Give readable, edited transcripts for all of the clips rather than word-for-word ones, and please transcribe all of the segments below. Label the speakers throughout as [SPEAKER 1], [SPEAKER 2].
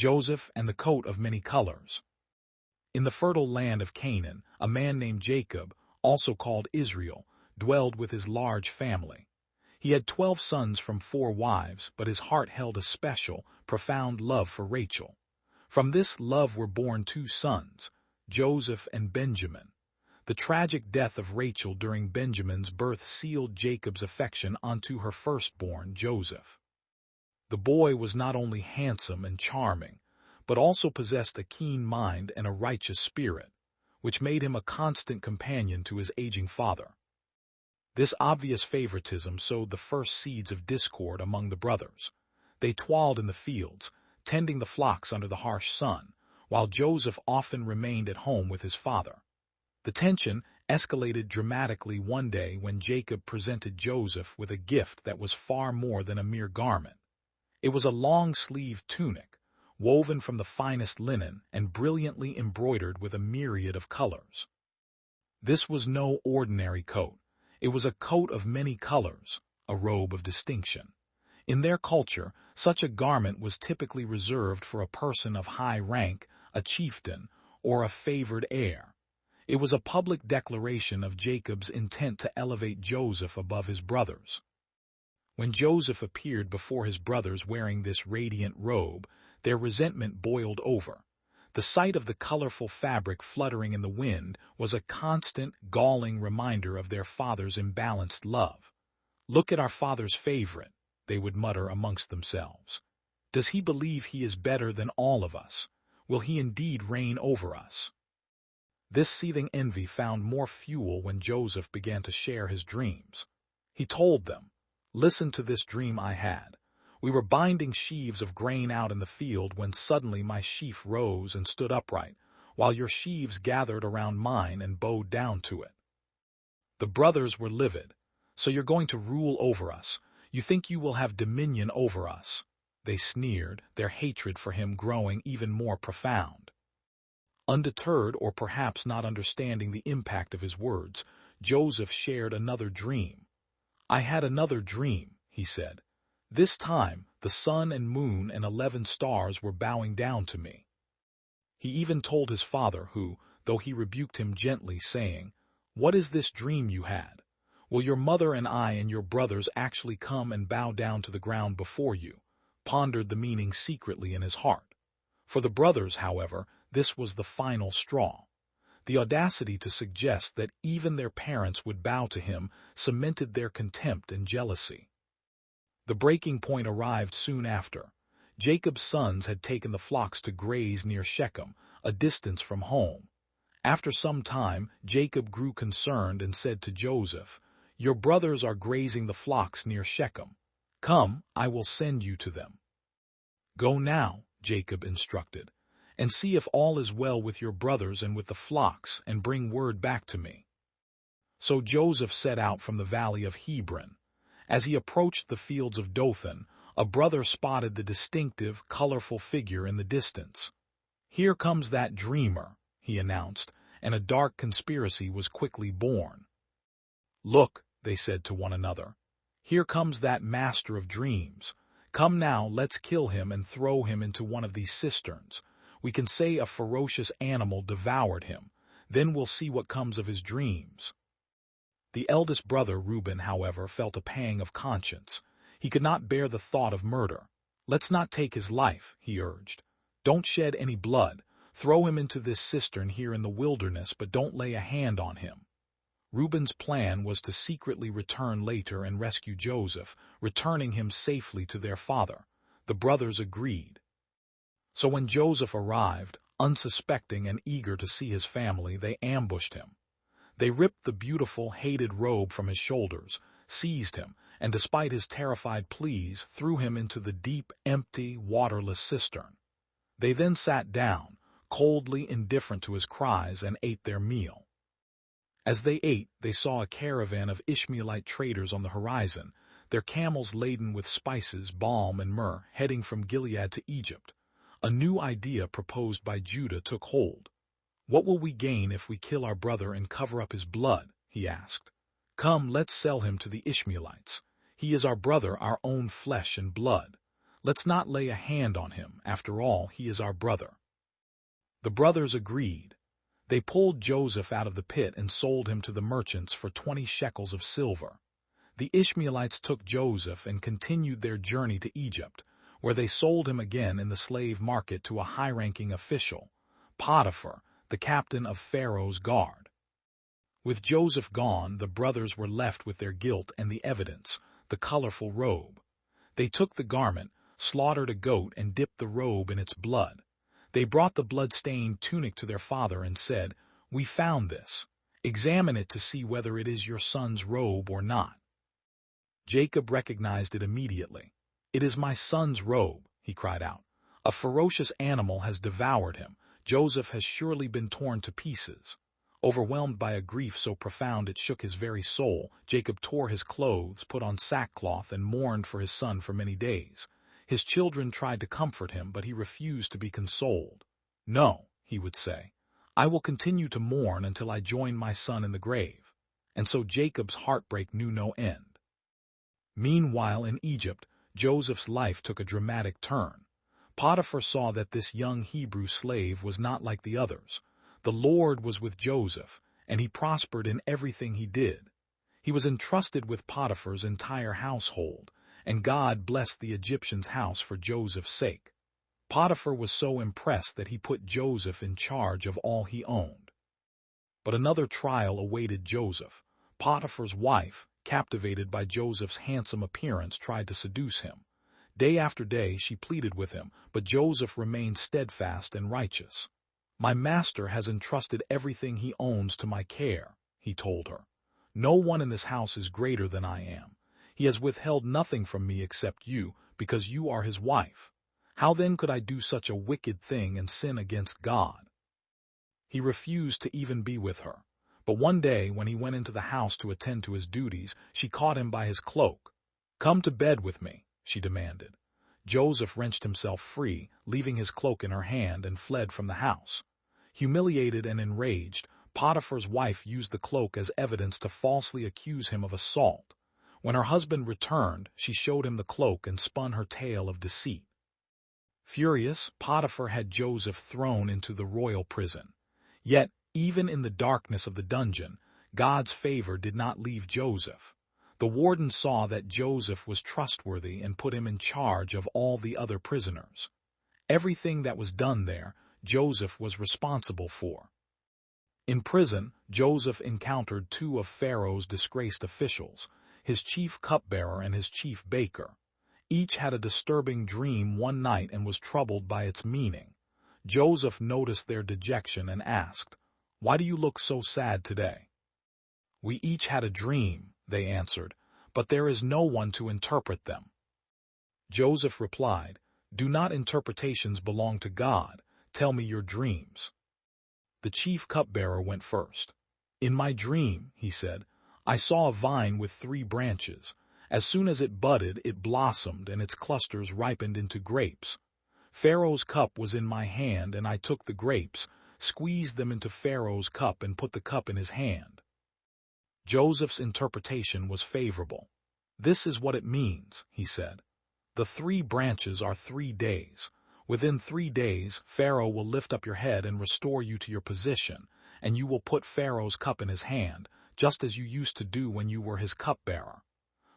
[SPEAKER 1] Joseph and the coat of many colors. In the fertile land of Canaan, a man named Jacob, also called Israel, dwelled with his large family. He had 12 sons from 4 wives, but his heart held a special, profound love for Rachel. From this love were born 2 sons, Joseph and Benjamin. The tragic death of Rachel during Benjamin's birth sealed Jacob's affection onto her firstborn, Joseph. The boy was not only handsome and charming, but also possessed a keen mind and a righteous spirit, which made him a constant companion to his aging father. This obvious favoritism sowed the first seeds of discord among the brothers. They toiled in the fields, tending the flocks under the harsh sun, while Joseph often remained at home with his father. The tension escalated dramatically one day when Jacob presented Joseph with a gift that was far more than a mere garment. It was a long-sleeved tunic, woven from the finest linen and brilliantly embroidered with a myriad of colors. This was no ordinary coat. It was a coat of many colors, a robe of distinction. In their culture, such a garment was typically reserved for a person of high rank, a chieftain, or a favored heir. It was a public declaration of Jacob's intent to elevate Joseph above his brothers. When Joseph appeared before his brothers wearing this radiant robe, their resentment boiled over. The sight of the colorful fabric fluttering in the wind was a constant, galling reminder of their father's imbalanced love. "Look at our father's favorite," they would mutter amongst themselves. "Does he believe he is better than all of us? Will he indeed reign over us?" This seething envy found more fuel when Joseph began to share his dreams. He told them, "Listen to this dream I had. We were binding sheaves of grain out in the field when suddenly my sheaf rose and stood upright, while your sheaves gathered around mine and bowed down to it." The brothers were livid. "So you're going to rule over us? You think you will have dominion over us?" They sneered, their hatred for him growing even more profound. Undeterred, or perhaps not understanding the impact of his words, Joseph shared another dream. "I had another dream," he said. "This time, the sun and moon and 11 stars were bowing down to me." He even told his father who, though he rebuked him gently, saying, "What is this dream you had? Will your mother and I and your brothers actually come and bow down to the ground before you?" pondered the meaning secretly in his heart. For the brothers, however, this was the final straw. The audacity to suggest that even their parents would bow to him cemented their contempt and jealousy. The breaking point arrived soon after. Jacob's sons had taken the flocks to graze near Shechem, a distance from home. After some time, Jacob grew concerned and said to Joseph, "Your brothers are grazing the flocks near Shechem. Come, I will send you to them." "Go now," Jacob instructed, "and see if all is well with your brothers and with the flocks, and bring word back to me." So Joseph set out from the valley of Hebron. As he approached the fields of Dothan, a brother spotted the distinctive, colorful figure in the distance. "Here comes that dreamer," he announced, and a dark conspiracy was quickly born. "Look," they said to one another, "here comes that master of dreams. Come now, let's kill him and throw him into one of these cisterns. We can say a ferocious animal devoured him. Then we'll see what comes of his dreams." The eldest brother, Reuben, however, felt a pang of conscience. He could not bear the thought of murder. "Let's not take his life," he urged. "Don't shed any blood. Throw him into this cistern here in the wilderness, but don't lay a hand on him." Reuben's plan was to secretly return later and rescue Joseph, returning him safely to their father. The brothers agreed. So when Joseph arrived, unsuspecting and eager to see his family, they ambushed him. They ripped the beautiful, hated robe from his shoulders, seized him, and despite his terrified pleas, threw him into the deep, empty, waterless cistern. They then sat down, coldly indifferent to his cries, and ate their meal. As they ate, they saw a caravan of Ishmaelite traders on the horizon, their camels laden with spices, balm, and myrrh, heading from Gilead to Egypt. A new idea proposed by Judah took hold. "What will we gain if we kill our brother and cover up his blood?" he asked. "Come, let's sell him to the Ishmaelites. He is our brother, our own flesh and blood. Let's not lay a hand on him. After all, he is our brother." The brothers agreed. They pulled Joseph out of the pit and sold him to the merchants for 20 shekels of silver. The Ishmaelites took Joseph and continued their journey to Egypt, where they sold him again in the slave market to a high-ranking official, Potiphar, the captain of Pharaoh's guard. With Joseph gone, the brothers were left with their guilt and the evidence, the colorful robe. They took the garment, slaughtered a goat, and dipped the robe in its blood. They brought the blood-stained tunic to their father and said, "We found this. Examine it to see whether it is your son's robe or not." Jacob recognized it immediately. "It is my son's robe," he cried out. "A ferocious animal has devoured him. Joseph has surely been torn to pieces." Overwhelmed by a grief so profound it shook his very soul, Jacob tore his clothes, put on sackcloth, and mourned for his son for many days. His children tried to comfort him, but he refused to be consoled. "No," he would say, "I will continue to mourn until I join my son in the grave." And so Jacob's heartbreak knew no end. Meanwhile, in Egypt, Joseph's life took a dramatic turn. Potiphar saw that this young Hebrew slave was not like the others. The Lord was with Joseph, and he prospered in everything he did. He was entrusted with Potiphar's entire household, and God blessed the Egyptian's house for Joseph's sake. Potiphar was so impressed that he put Joseph in charge of all he owned. But another trial awaited Joseph. Potiphar's wife, captivated by Joseph's handsome appearance, tried to seduce him. Day after day she pleaded with him, but Joseph remained steadfast and righteous. "My master has entrusted everything he owns to my care," he told her. "No one in this house is greater than I am. He has withheld nothing from me except you, because you are his wife. How then could I do such a wicked thing and sin against God?" He refused to even be with her. But one day, when he went into the house to attend to his duties, she caught him by his cloak. "Come to bed with me," she demanded. Joseph wrenched himself free, leaving his cloak in her hand, and fled from the house. Humiliated and enraged, Potiphar's wife used the cloak as evidence to falsely accuse him of assault. When her husband returned, she showed him the cloak and spun her tale of deceit. Furious, Potiphar had Joseph thrown into the royal prison. Yet, even in the darkness of the dungeon, God's favor did not leave Joseph. The warden saw that Joseph was trustworthy and put him in charge of all the other prisoners. Everything that was done there, Joseph was responsible for. In prison, Joseph encountered two of Pharaoh's disgraced officials, his chief cupbearer and his chief baker. Each had a disturbing dream one night and was troubled by its meaning. Joseph noticed their dejection and asked, "Why do you look so sad today?" "We each had a dream," they answered, "but there is no one to interpret them." Joseph replied, "Do not interpretations belong to God? Tell me your dreams." The chief cupbearer went first. "In my dream," he said, "I saw a vine with 3 branches. As soon as it budded, it blossomed, and its clusters ripened into grapes. Pharaoh's cup was in my hand, and I took the grapes, squeezed them into Pharaoh's cup, and put the cup in his hand." Joseph's interpretation was favorable. "This is what it means," he said. "The 3 branches are 3 days. Within 3 days, Pharaoh will lift up your head and restore you to your position, and you will put Pharaoh's cup in his hand, just as you used to do when you were his cupbearer.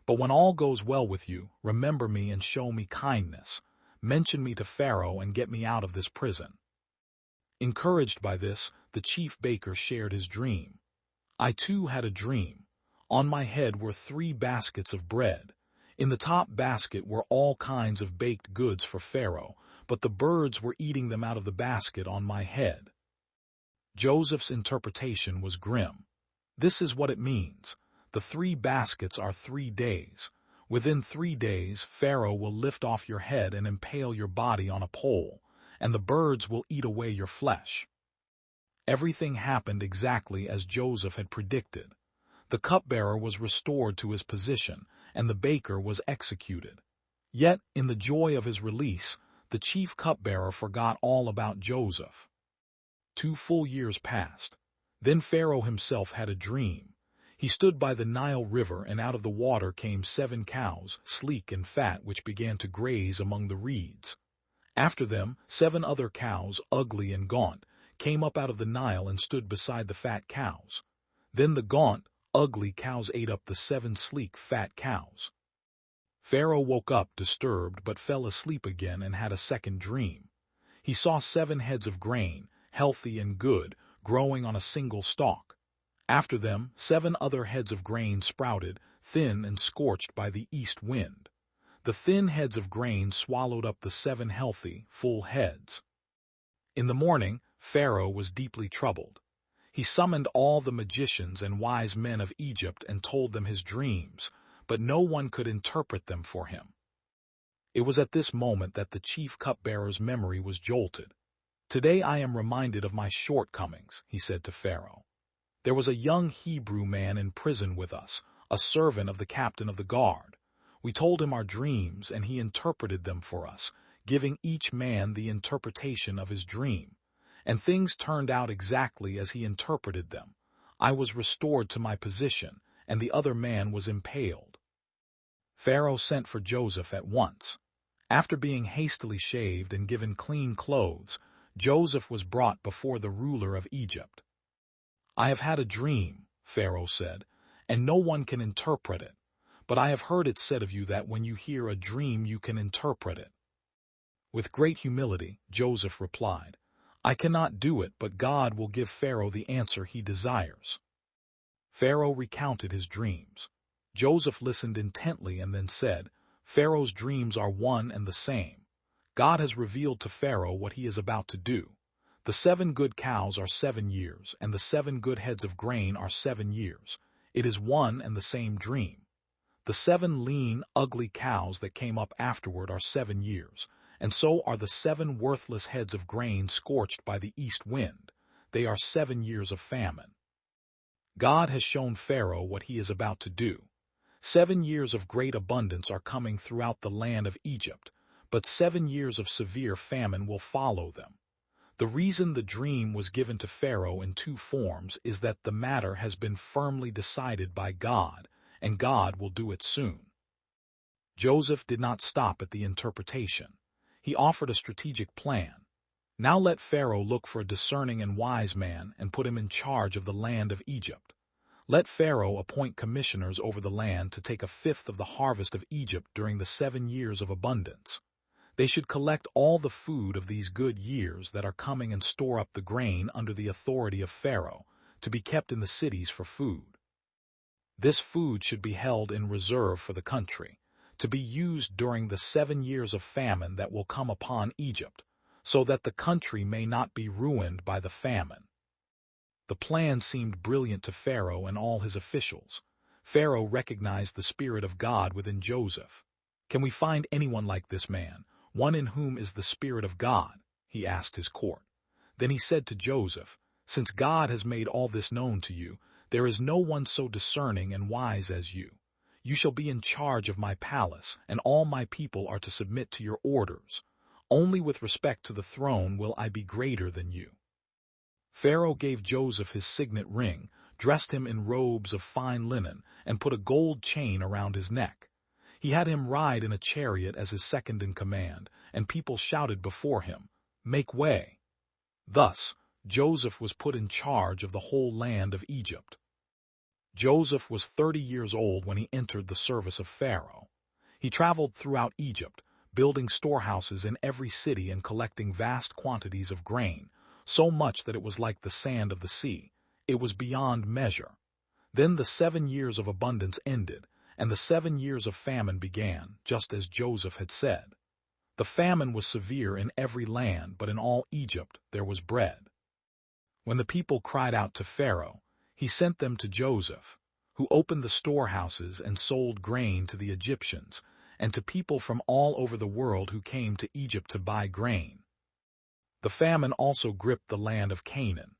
[SPEAKER 1] But when all goes well with you, remember me and show me kindness. Mention me to Pharaoh and get me out of this prison." Encouraged by this, the chief baker shared his dream. "I too had a dream. On my head were 3 baskets of bread. In the top basket were all kinds of baked goods for Pharaoh, but the birds were eating them out of the basket on my head." Joseph's interpretation was grim. "This is what it means. The 3 baskets are 3 days. Within 3 days, Pharaoh will lift off your head and impale your body on a pole, and the birds will eat away your flesh." Everything happened exactly as Joseph had predicted. The cupbearer was restored to his position, and the baker was executed. Yet, in the joy of his release, the chief cupbearer forgot all about Joseph. 2 full years passed. Then Pharaoh himself had a dream. He stood by the Nile River, and out of the water came 7 cows, sleek and fat, which began to graze among the reeds. After them 7 other cows, ugly and gaunt, came up out of the Nile and stood beside the fat cows. Then the gaunt, ugly cows ate up the 7 sleek, fat cows. Pharaoh woke up disturbed but fell asleep again and had a second dream. He saw 7 heads of grain, healthy and good, growing on a single stalk. After them 7 other heads of grain sprouted, thin and scorched by the east wind. The thin heads of grain swallowed up the 7 healthy, full heads. In the morning, Pharaoh was deeply troubled. He summoned all the magicians and wise men of Egypt and told them his dreams, but no one could interpret them for him. It was at this moment that the chief cupbearer's memory was jolted. "Today I am reminded of my shortcomings," he said to Pharaoh. "There was a young Hebrew man in prison with us, a servant of the captain of the guard. We told him our dreams, and he interpreted them for us, giving each man the interpretation of his dream. And things turned out exactly as he interpreted them. I was restored to my position, and the other man was impaled." Pharaoh sent for Joseph at once. After being hastily shaved and given clean clothes, Joseph was brought before the ruler of Egypt. "I have had a dream," Pharaoh said, "and no one can interpret it. But I have heard it said of you that when you hear a dream you can interpret it." With great humility, Joseph replied, "I cannot do it, but God will give Pharaoh the answer he desires." Pharaoh recounted his dreams. Joseph listened intently and then said, "Pharaoh's dreams are one and the same. God has revealed to Pharaoh what he is about to do. The 7 good cows are 7 years, and the 7 good heads of grain are 7 years. It is one and the same dream. The 7 lean, ugly cows that came up afterward are 7 years, and so are the 7 worthless heads of grain scorched by the east wind. They are 7 years of famine. God has shown Pharaoh what he is about to do. 7 years of great abundance are coming throughout the land of Egypt, but 7 years of severe famine will follow them. The reason the dream was given to Pharaoh in 2 forms is that the matter has been firmly decided by God, and God will do it soon." Joseph did not stop at the interpretation. He offered a strategic plan. "Now let Pharaoh look for a discerning and wise man and put him in charge of the land of Egypt. Let Pharaoh appoint commissioners over the land to take 1/5 of the harvest of Egypt during the 7 years of abundance. They should collect all the food of these good years that are coming and store up the grain under the authority of Pharaoh, to be kept in the cities for food. This food should be held in reserve for the country, to be used during the 7 years of famine that will come upon Egypt, so that the country may not be ruined by the famine." The plan seemed brilliant to Pharaoh and all his officials. Pharaoh recognized the Spirit of God within Joseph. "Can we find anyone like this man, one in whom is the Spirit of God?" he asked his court. Then he said to Joseph, "Since God has made all this known to you, there is no one so discerning and wise as you. You shall be in charge of my palace, and all my people are to submit to your orders. Only with respect to the throne will I be greater than you." Pharaoh gave Joseph his signet ring, dressed him in robes of fine linen, and put a gold chain around his neck. He had him ride in a chariot as his second in command, and people shouted before him, "Make way!" Thus, Joseph was put in charge of the whole land of Egypt. Joseph was 30 years old when he entered the service of Pharaoh. He traveled throughout Egypt, building storehouses in every city and collecting vast quantities of grain, so much that it was like the sand of the sea. It was beyond measure. Then the 7 years of abundance ended, and the 7 years of famine began, just as Joseph had said. The famine was severe in every land, but in all Egypt there was bread. When the people cried out to Pharaoh, he sent them to Joseph, who opened the storehouses and sold grain to the Egyptians, and to people from all over the world who came to Egypt to buy grain. The famine also gripped the land of Canaan.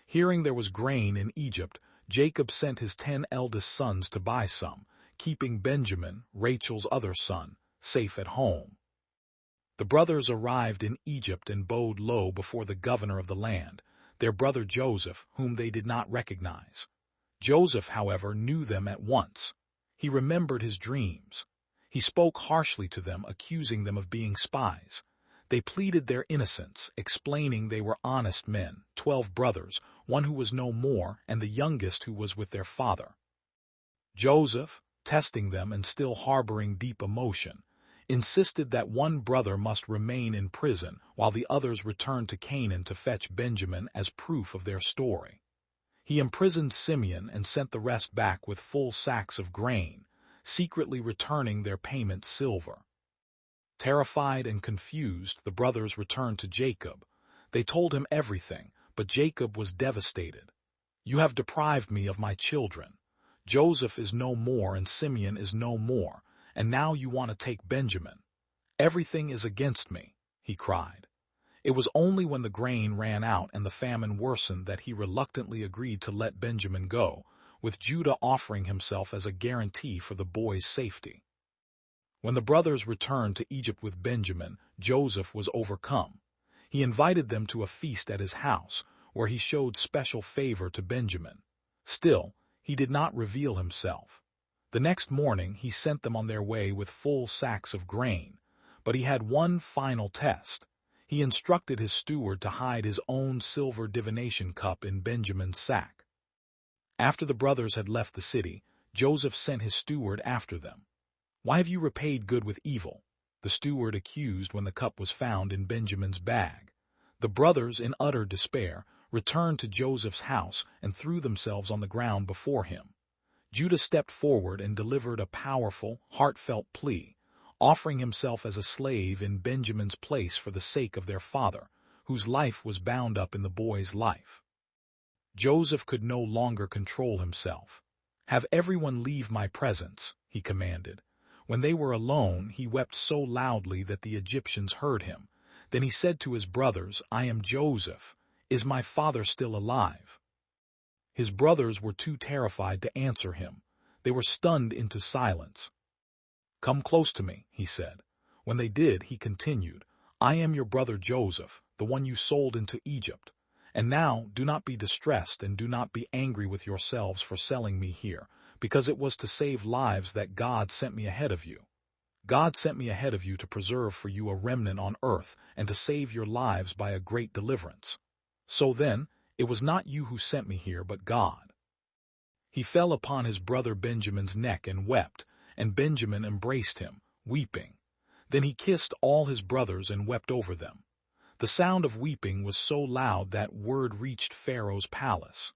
[SPEAKER 1] Hearing there was grain in Egypt, Jacob sent his 10 eldest sons to buy some, keeping Benjamin, Rachel's other son, safe at home. The brothers arrived in Egypt and bowed low before the governor of the land, their brother Joseph, whom they did not recognize. Joseph, however, knew them at once. He remembered his dreams. He spoke harshly to them, accusing them of being spies. They pleaded their innocence, explaining they were honest men, 12 brothers, one who was no more, and the youngest who was with their father. Joseph, testing them and still harboring deep emotion, insisted that one brother must remain in prison while the others returned to Canaan to fetch Benjamin as proof of their story. He imprisoned Simeon and sent the rest back with full sacks of grain, secretly returning their payment silver. Terrified and confused, the brothers returned to Jacob. They told him everything, but Jacob was devastated. "You have deprived me of my children. Joseph is no more and Simeon is no more, and now you want to take Benjamin. Everything is against me," he cried. It was only when the grain ran out and the famine worsened that he reluctantly agreed to let Benjamin go, with Judah offering himself as a guarantee for the boy's safety. When the brothers returned to Egypt with Benjamin, Joseph was overcome. He invited them to a feast at his house, where he showed special favor to Benjamin. Still, he did not reveal himself. The next morning he sent them on their way with full sacks of grain, but he had one final test. He instructed his steward to hide his own silver divination cup in Benjamin's sack. After the brothers had left the city, Joseph sent his steward after them. "Why have you repaid good with evil?" the steward accused when the cup was found in Benjamin's bag. The brothers, in utter despair, returned to Joseph's house and threw themselves on the ground before him. Judah stepped forward and delivered a powerful, heartfelt plea, offering himself as a slave in Benjamin's place for the sake of their father, whose life was bound up in the boy's life. Joseph could no longer control himself. "Have everyone leave my presence," he commanded. When they were alone, he wept so loudly that the Egyptians heard him. Then he said to his brothers, "I am Joseph. Is my father still alive?" His brothers were too terrified to answer him. They were stunned into silence. "Come close to me," he said. When they did, he continued, "I am your brother Joseph, the one you sold into Egypt. And now do not be distressed and do not be angry with yourselves for selling me here, because it was to save lives that God sent me ahead of you. God sent me ahead of you to preserve for you a remnant on earth and to save your lives by a great deliverance. So then, it was not you who sent me here, but God." He fell upon his brother Benjamin's neck and wept, and Benjamin embraced him, weeping. Then he kissed all his brothers and wept over them. The sound of weeping was so loud that word reached Pharaoh's palace.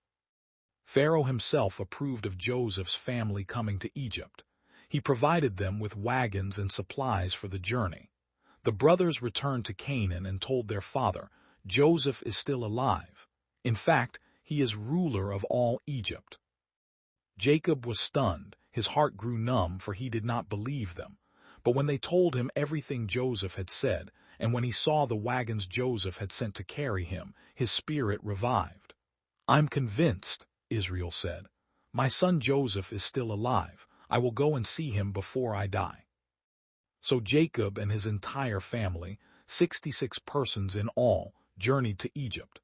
[SPEAKER 1] Pharaoh himself approved of Joseph's family coming to Egypt. He provided them with wagons and supplies for the journey. The brothers returned to Canaan and told their father, "Joseph is still alive. In fact, he is ruler of all Egypt." Jacob was stunned. His heart grew numb, for he did not believe them. But when they told him everything Joseph had said, and when he saw the wagons Joseph had sent to carry him, his spirit revived. "I'm convinced," Israel said. "My son Joseph is still alive. I will go and see him before I die." So Jacob and his entire family, 66 persons in all, journeyed to Egypt.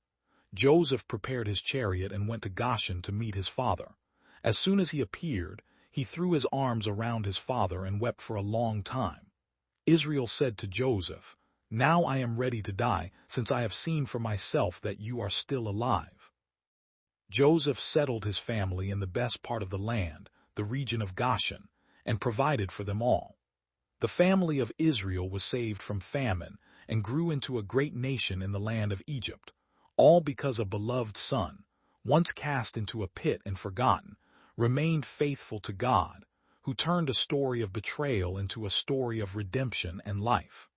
[SPEAKER 1] Joseph prepared his chariot and went to Goshen to meet his father. As soon as he appeared, he threw his arms around his father and wept for a long time. Israel said to Joseph, "Now I am ready to die, since I have seen for myself that you are still alive." Joseph settled his family in the best part of the land, the region of Goshen, and provided for them all. The family of Israel was saved from famine and grew into a great nation in the land of Egypt, all because a beloved son, once cast into a pit and forgotten, remained faithful to God, who turned a story of betrayal into a story of redemption and life.